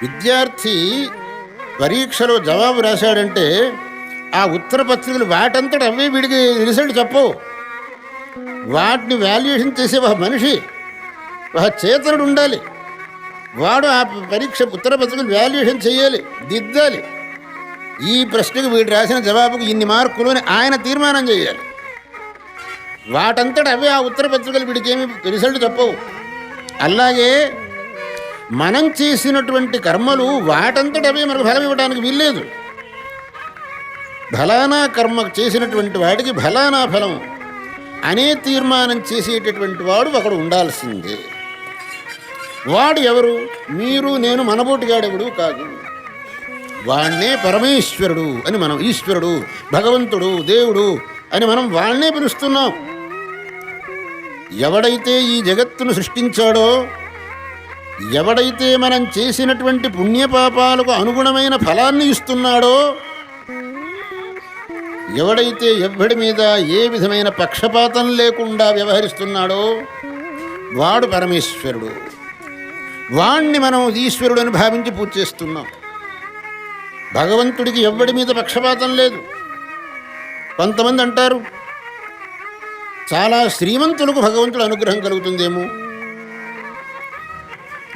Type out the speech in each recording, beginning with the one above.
విద్యార్థి పరీక్షలో జవాబు రాశాడంటే ఆ ఉత్తర పత్రికలు వాటంతట అవే వీడికి రిజల్ట్ చెప్పవు. వాటిని వాల్యుయేషన్ చేసే ఒక మనిషి, ఒక చేతనుడు ఉండాలి. వాడు ఆ పరీక్ష ఉత్తర పత్రికలు వాల్యుయేషన్ చేయాలి, దిద్దాలి. ఈ ప్రశ్నకు వీడు రాసిన జవాబుకు ఇన్ని మార్కులు అని ఆయన తీర్మానం చేయాలి. వాటంతట అవే ఆ ఉత్తర పత్రికలు వీడికి ఏమి రిజల్ట్ చెప్పవు. అలాగే మనం చేసినటువంటి కర్మలు వాటంతట అవే మనకు ఫలం ఇవ్వడానికి వీల్లేదు. ఫలానా కర్మ చేసినటువంటి వాడికి ఫలానా ఫలం అనే తీర్మానం చేసేటటువంటి వాడు ఒకడు ఉండాల్సిందే. వాడు ఎవరు? మీరు నేను మనబోటిగాడెవడు కాదు. వాణ్ణే పరమేశ్వరుడు అని మనం, ఈశ్వరుడు, భగవంతుడు, దేవుడు అని మనం వాణ్ణే పిలుస్తున్నాం. ఎవడైతే ఈ జగత్తును సృష్టించాడో, ఎవడైతే మనం చేసినటువంటి పుణ్యపాపాలకు అనుగుణమైన ఫలాన్ని ఇస్తున్నాడో, ఎవడైతే ఎవ్వడి మీద ఏ విధమైన పక్షపాతం లేకుండా వ్యవహరిస్తున్నాడో వాడు పరమేశ్వరుడు. వాణ్ణి మనం ఈశ్వరుడు అని భావించి పూజ చేస్తున్నాం. భగవంతుడికి ఎవ్వడి మీద పక్షపాతం లేదు. కొంతమంది అంటారు చాలా శ్రీమంతులకు భగవంతుడు అనుగ్రహం కలుగుతుందేమో,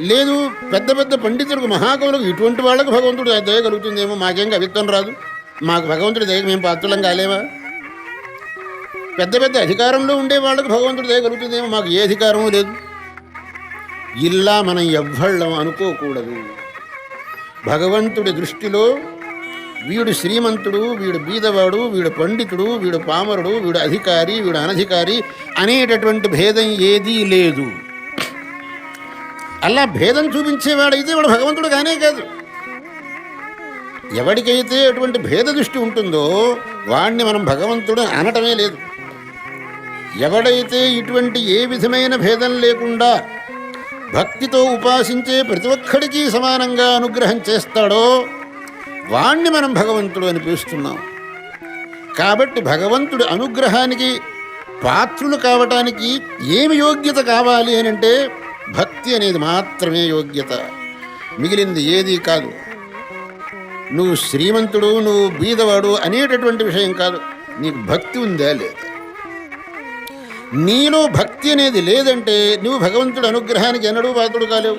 లేదు పెద్ద పెద్ద పండితులకు, మహాకవులకు, ఇటువంటి వాళ్ళకు భగవంతుడు దయ కలుగుతుందేమో, మాకేం కవిత్వం రాదు, మాకు భగవంతుడి దయ మేము పాత్రలం కాలేమా, పెద్ద పెద్ద అధికారంలో ఉండే వాళ్ళకు భగవంతుడి దయ కలుగుతుందేమో, మాకు ఏ అధికారమూ లేదు. ఇలా మనం ఎవ్వళ్ళం అనుకోకూడదు. భగవంతుడి దృష్టిలో వీడు శ్రీమంతుడు, వీడు బీదవాడు, వీడు పండితుడు, వీడు పామరుడు, వీడు అధికారి, వీడు అనధికారి అనేటటువంటి భేదం ఏదీ లేదు. అలా భేదం చూపించేవాడైతే వాడు భగవంతుడు కానే కాదు. ఎవడికైతే అటువంటి భేద దృష్టి ఉంటుందో వాణ్ణి మనం భగవంతుడు అనటమే లేదు. ఎవడైతే ఇటువంటి ఏ విధమైన భేదం లేకుండా భక్తితో ఉపాసించే ప్రతి ఒక్కడికి సమానంగా అనుగ్రహం చేస్తాడో వాణ్ణి మనం భగవంతుడు అని పిలుస్తున్నాం. కాబట్టి భగవంతుడి అనుగ్రహానికి పాత్రులు కావటానికి ఏమి యోగ్యత కావాలి అని అంటే భక్తి అనేది మాత్రమే యోగ్యత, మిగిలింది ఏదీ కాదు. నువ్వు శ్రీమంతుడు, నువ్వు బీదవాడు అనేటటువంటి విషయం కాదు. నీకు భక్తి ఉందా లేదా? నీలో భక్తి అనేది లేదంటే నువ్వు భగవంతుడి అనుగ్రహానికి ఎన్నడూ పాత్రుడు కాలేవు.